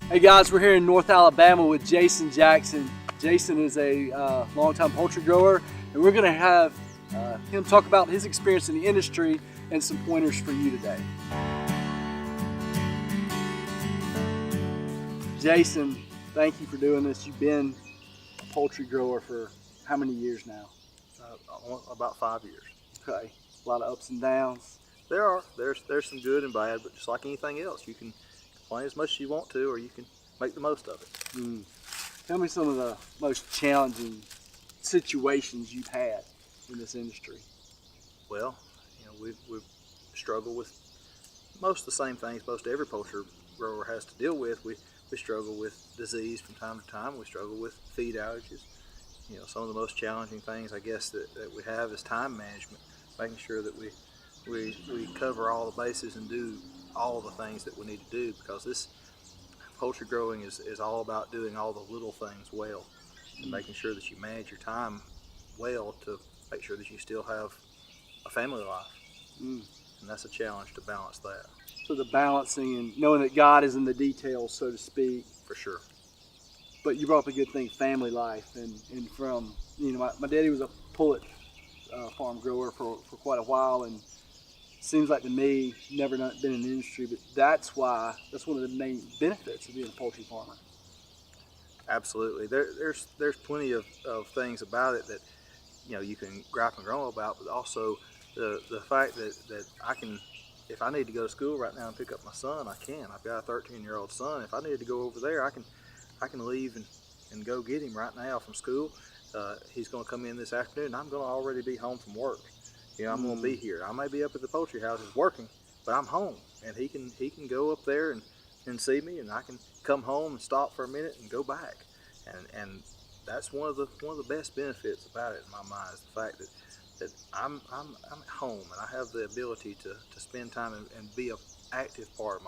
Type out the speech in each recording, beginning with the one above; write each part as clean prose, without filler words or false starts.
Hey guys, we're here in North Alabama with Jason Jackson. Jason is a longtime poultry grower, and we're going to have him talk about his experience in the industry and some pointers for you today. Jason, thank you for doing this. You've been a poultry grower for how many years now? About 5 years. Okay, a lot of ups and downs. There's some good and bad, but just like anything else, you can complain as much as you want to, or you can make the most of it. Tell me some of the most challenging situations you've had in this industry. Well, we've struggled with most of the same things most every poultry grower has to deal with. We struggle with disease from time to time. We struggle with feed allergies. Some of the most challenging things, I guess, that we have is time management, making sure that we cover all the bases and do all the things that we need to do, because this poultry growing is all about doing all the little things well and making sure that you manage your time well to make sure that you still have a family life. And that's a challenge to balance that. So the balancing and knowing that God is in the details, so to speak. For sure. But you brought up a good thing, family life, and from, my daddy was a pullet farm grower for quite a while, and seems like to me, never been in the industry, but that's one of the main benefits of being a poultry farmer. Absolutely. There's plenty of things about it that you can gripe and grumble about, but also the fact that I can, if I need to go to school right now and pick up my son, I can. I've got a 13-year-old son. If I needed to go over there, I can leave and go get him right now from school. He's going to come in this afternoon. I'm going to already be home from work. I'm going to be here. I may be up at the poultry houses working, but I'm home, and he can go up there and see me, and I can come home and stop for a minute and go back. And that's one of the best benefits about it in my mind, is the fact that I'm at home, and I have the ability to spend time and be an active part of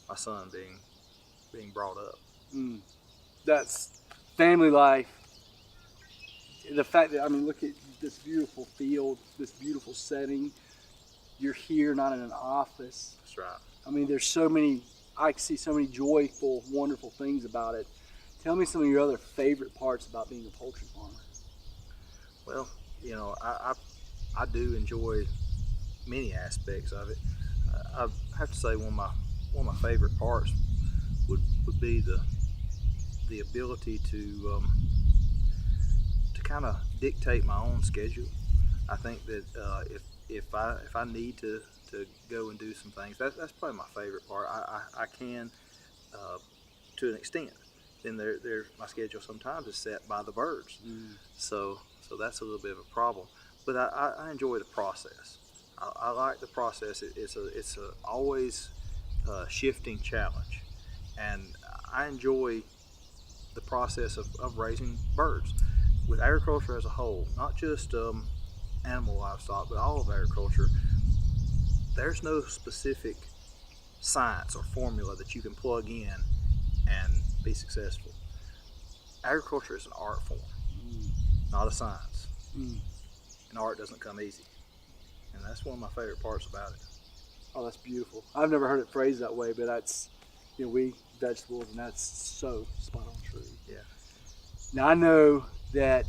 my son being brought up. That's family life. The fact that, look at this beautiful field, this beautiful setting. You're here, not in an office. That's right. There's I see so many joyful, wonderful things about it. Tell me some of your other favorite parts about being a poultry farmer. Well, I do enjoy many aspects of it. I have to say one of my favorite parts would be the ability to kind of dictate my own schedule. I think that if I need to go and do some things, that's probably my favorite part. I can to an extent. Then my schedule sometimes is set by the birds, so that's a little bit of a problem. But I enjoy the process. I like the process. It's a always shifting challenge, and I enjoy the process of raising birds. With agriculture as a whole, not just animal livestock, but all of agriculture, there's no specific science or formula that you can plug in and be successful. Agriculture is an art form, not a science. And art doesn't come easy. And that's one of my favorite parts about it. Oh, that's beautiful. I've never heard it phrased that way, but that's, we vegetables, and that's so spot on true. Yeah. Now I know that,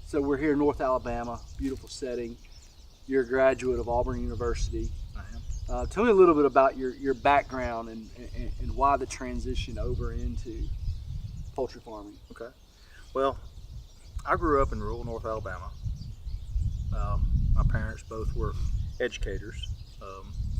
so we're here in North Alabama, beautiful setting. You're a graduate of Auburn University. I am. Tell me a little bit about your background and why the transition over into poultry farming. Okay. Well, I grew up in rural North Alabama. My parents both were educators.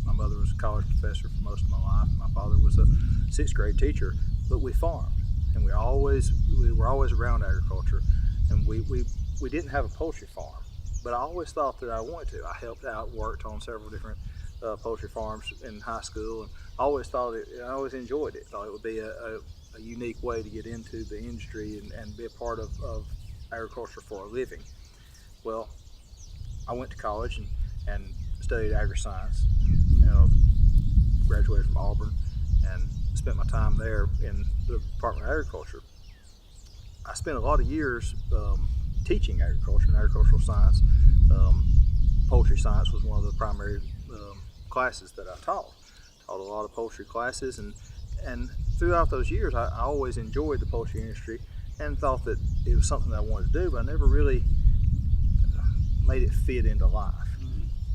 My mother was a college professor for most of my life. My father was a 6th grade teacher, but we farmed. And we were always around agriculture, and we didn't have a poultry farm, but I always thought that I wanted to. I helped out, worked on several different poultry farms in high school, and I always enjoyed it. Thought it would be a unique way to get into the industry and be a part of agriculture for a living. Well, I went to college and studied agri-science. Graduated from Auburn and spent my time there in the Department of Agriculture. I spent a lot of years teaching agriculture and agricultural science. Poultry science was one of the primary classes that I taught. Taught a lot of poultry classes, and throughout those years, I always enjoyed the poultry industry and thought that it was something that I wanted to do, but I never really made it fit into life.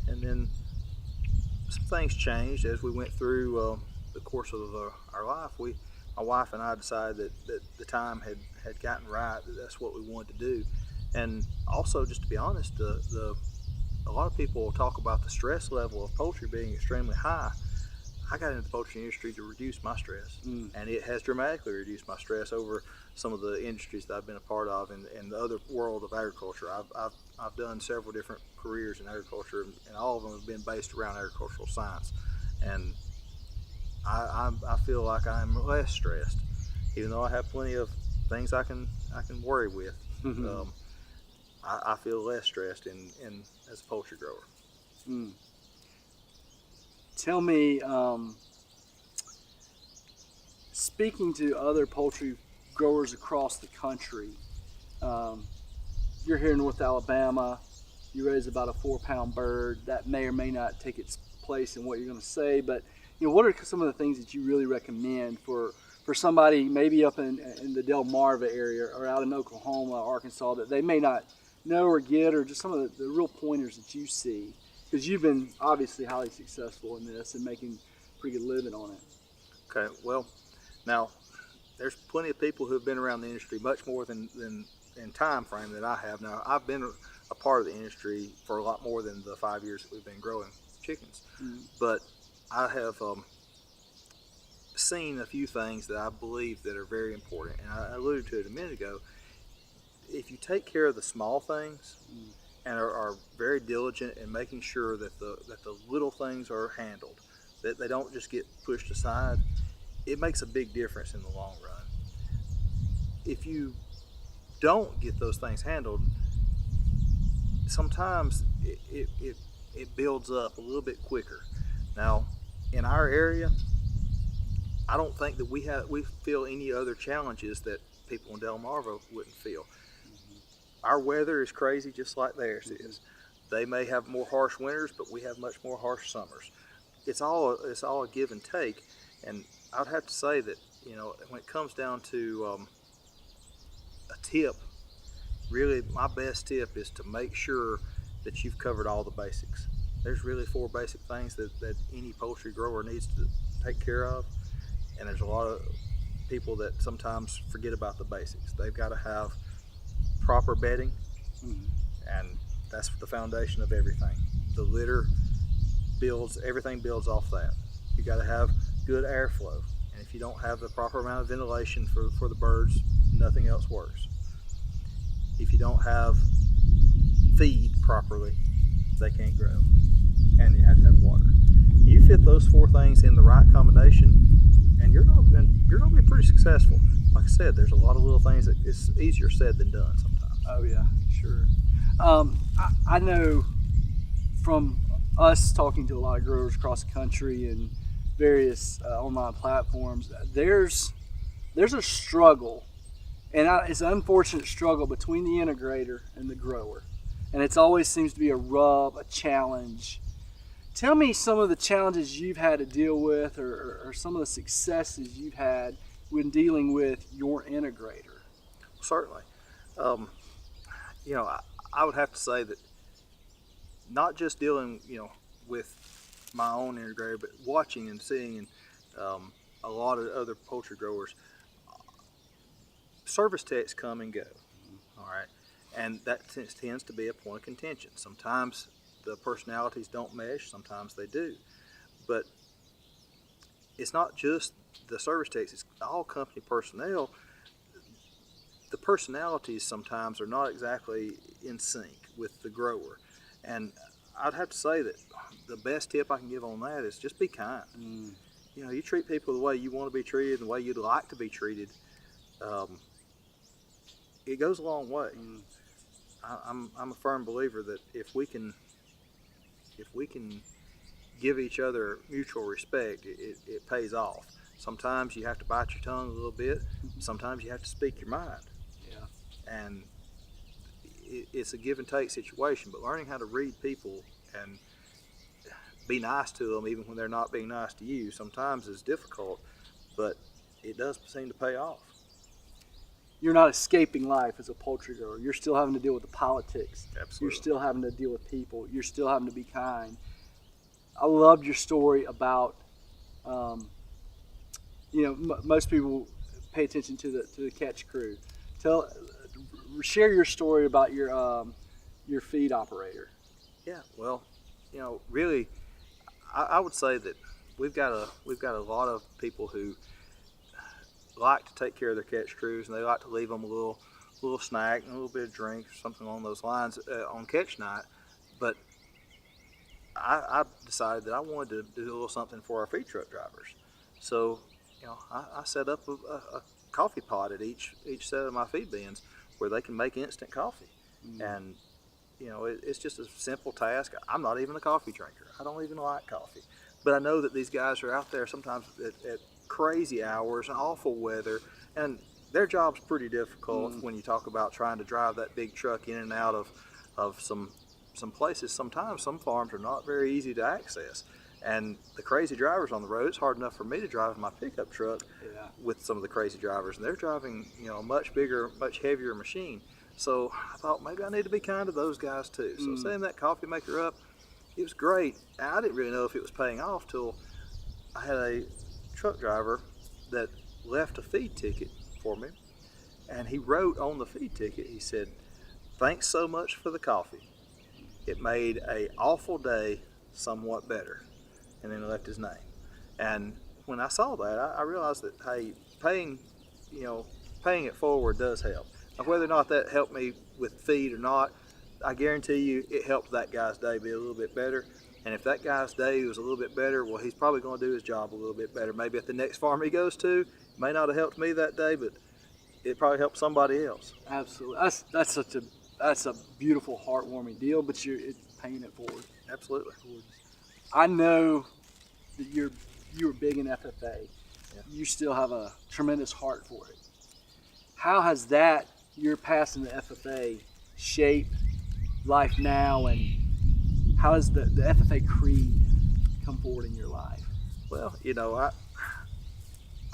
And then some things changed as we went through the course of our life. My wife and I decided that the time had gotten right, that that's what we wanted to do. And also, just to be honest, a lot of people talk about the stress level of poultry being extremely high. I got into the poultry industry to reduce my stress, and it has dramatically reduced my stress over some of the industries that I've been a part of in the other world of agriculture. I've done several different careers in agriculture, and all of them have been based around agricultural science. And I feel like I'm less stressed, even though I have plenty of things I can worry with. I feel less stressed in as a poultry grower. Tell me, speaking to other poultry growers across the country, you're here in North Alabama, you raise about a 4-pound bird. That may or may not take its place in what you're going to say, but what are some of the things that you really recommend for somebody maybe up in the Delmarva area or out in Oklahoma, Arkansas, that they may not know or get, or just some of the real pointers that you see? Because you've been obviously highly successful in this and making a pretty good living on it. Okay, well, now there's plenty of people who have been around the industry much more than in time frame that I have. Now, I've been a part of the industry for a lot more than the 5 years that we've been growing chickens, but I have seen a few things that I believe that are very important, and I alluded to it a minute ago. If you take care of the small things and are very diligent in making sure that the little things are handled, that they don't just get pushed aside, it makes a big difference in the long run. If you don't get those things handled, sometimes it builds up a little bit quicker. Now, in our area, I don't think that we feel any other challenges that people in Delmarva wouldn't feel. Our weather is crazy just like theirs is. They may have more harsh winters, but we have much more harsh summers. It's all a give and take. And I'd have to say that, when it comes down to a tip, really my best tip is to make sure that you've covered all the basics. There's really 4 basic things that any poultry grower needs to take care of. And there's a lot of people that sometimes forget about the basics. They've got to have proper bedding, and that's the foundation of everything. The litter everything builds off that. You got to have good airflow, and if you don't have the proper amount of ventilation for the birds, nothing else works. If you don't have feed properly, they can't grow, and you have to have water. You fit those 4 things in the right combination, and you're gonna be pretty successful. Like I said, there's a lot of little things that it's easier said than done sometimes. Oh yeah, sure. I know from us talking to a lot of growers across the country and various online platforms, there's a struggle, and it's an unfortunate struggle between the integrator and the grower, and it always seems to be a challenge. Tell me some of the challenges you've had to deal with, or some of the successes you've had when dealing with your integrator. Certainly. I would have to say that not just dealing, with my own integrator, but watching and seeing a lot of other poultry growers, service techs come and go, all right? And that tends to be a point of contention. Sometimes the personalities don't mesh, sometimes they do. But it's not just the service techs, it's all company personnel. The personalities sometimes are not exactly in sync with the grower. And I'd have to say that the best tip I can give on that is just be kind. You treat people the way you want to be treated, the way you'd like to be treated. It goes a long way. I'm a firm believer that if we can give each other mutual respect, it pays off. Sometimes you have to bite your tongue a little bit. Sometimes you have to speak your mind. Yeah. And it's a give and take situation, but learning how to read people and be nice to them even when they're not being nice to you sometimes is difficult, but it does seem to pay off. You're not escaping life as a poultry grower. You're still having to deal with the politics. Absolutely. You're still having to deal with people. You're still having to be kind. I loved your story about, most people pay attention to the catch crew. Share your story about your feed operator. Yeah, well, really, I would say that we've got a lot of people who like to take care of their catch crews, and they like to leave them a little snack and a little bit of drink, something along those lines on catch night. But I decided that I wanted to do a little something for our feed truck drivers. So, I set up a coffee pot at each set of my feed bins where they can make instant coffee. And it's just a simple task. I'm not even a coffee drinker. I don't even like coffee. But I know that these guys are out there sometimes at crazy hours and awful weather, and their job's pretty difficult when you talk about trying to drive that big truck in and out of some places. Sometimes some farms are not very easy to access, and the crazy drivers on the road, it's hard enough for me to drive my pickup truck with some of the crazy drivers, and they're driving a much bigger, much heavier machine. So I thought maybe I need to be kind to those guys too. So setting that coffee maker up, it was great. I didn't really know if it was paying off till I had a truck driver that left a feed ticket for me, and he wrote on the feed ticket, he said, "Thanks so much for the coffee. It made a awful day somewhat better," and then he left his name. And when I saw that, I realized that, hey, paying it forward does help. Now, whether or not that helped me with feed or not, I guarantee you it helped that guy's day be a little bit better. And if that guy's day was a little bit better, well, he's probably going to do his job a little bit better. Maybe at the next farm he goes to, it may not have helped me that day, but it probably helped somebody else. Absolutely. That's a beautiful, heartwarming deal, but it's paying it forward. Absolutely. I know that you were big in FFA. Yeah. You still have a tremendous heart for it. How has your passing the FFA shape life now, and how has the FFA creed come forward in your life? Well,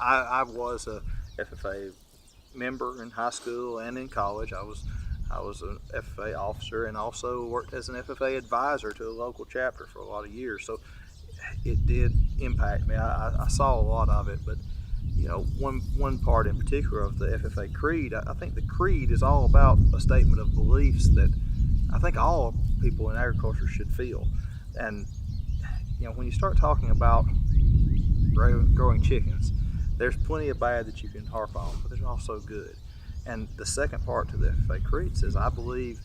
I was a FFA member in high school and in college. I was an FFA officer and also worked as an FFA advisor to a local chapter for a lot of years. So it did impact me. I saw a lot of it, but one part in particular of the FFA creed, I think the creed is all about a statement of beliefs that I think all people in agriculture should feel. And when you start talking about growing chickens, there's plenty of bad that you can harp on, but there's also good. And the second part to the FFA creed says, I believe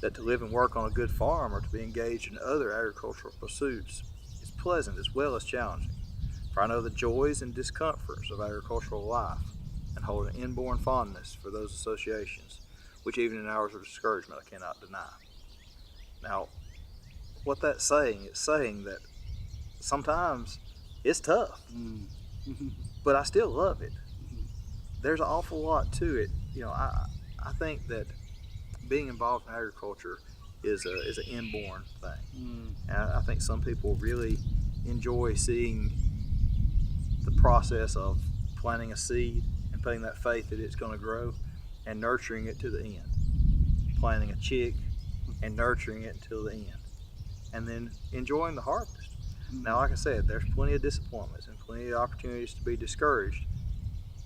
that to live and work on a good farm or to be engaged in other agricultural pursuits is pleasant as well as challenging. For I know the joys and discomforts of agricultural life and hold an inborn fondness for those associations, which even in hours of discouragement I cannot deny. Now, what that's saying, it's saying that sometimes it's tough, but I still love it. There's an awful lot to it. I think that being involved in agriculture is an inborn thing. And I think some people really enjoy seeing the process of planting a seed and putting that faith that it's going to grow and nurturing it to the end. Planting a chick and nurturing it until the end. And then enjoying the harvest. Now, like I said, there's plenty of disappointments and plenty of opportunities to be discouraged.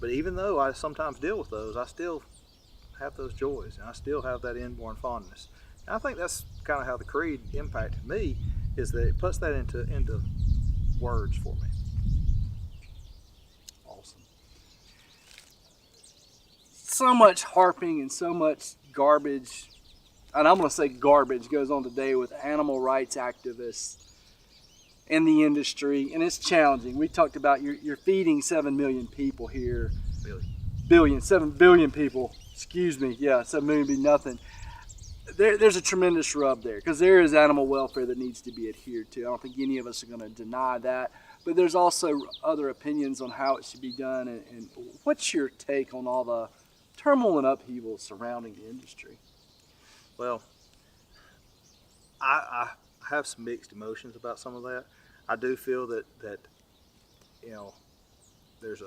But even though I sometimes deal with those, I still have those joys and I still have that inborn fondness. And I think that's kind of how the creed impacted me, is that it puts that into words for me. Awesome. So much harping and so much garbage, and I'm going to say garbage, goes on today with animal rights activists in the industry, and it's challenging. We talked about you're feeding 7 million people here. 7 billion people. Excuse me. Yeah, 7 million would be nothing. There's a tremendous rub there because there is animal welfare that needs to be adhered to. I don't think any of us are going to deny that. But there's also other opinions on how it should be done. And what's your take on all the turmoil and upheaval surrounding the industry? Well, I have some mixed emotions about some of that. I do feel that there's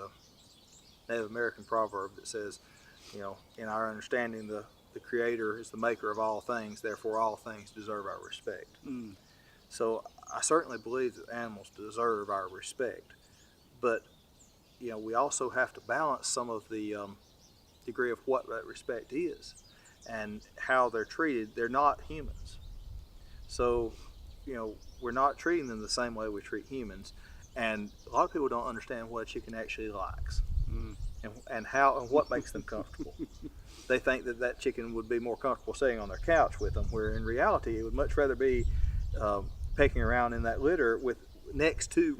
Native American proverb that says, you know, in our understanding, the Creator is the maker of all things, therefore all things deserve our respect. Mm. So I certainly believe that animals deserve our respect, but you know, we also have to balance some of the degree of what that respect is and how they're treated. They're not humans, so you know, we're not treating them the same way we treat humans, and a lot of people don't understand what a chicken actually likes. Mm. And how and what makes them comfortable. They think that that chicken would be more comfortable staying on their couch with them, where in reality it would much rather be pecking around in that litter with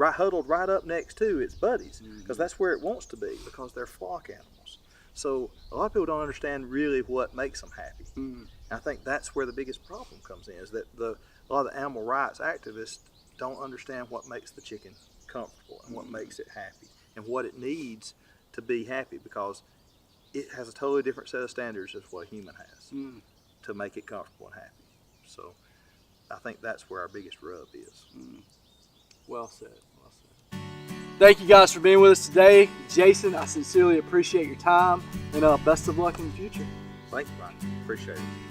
huddled right up next to its buddies, because that's where it wants to be, because they're flock animals. So a lot of people don't understand really what makes them happy. And I think that's where the biggest problem comes in, is that a lot of the animal rights activists don't understand what makes the chicken comfortable and what makes it happy and what it needs to be happy, because it has a totally different set of standards as what a human has to make it comfortable and happy. So I think that's where our biggest rub is. Well said. Well said. Thank you guys for being with us today. Jason, I sincerely appreciate your time, and best of luck in the future. Thank you, Ryan. Appreciate it.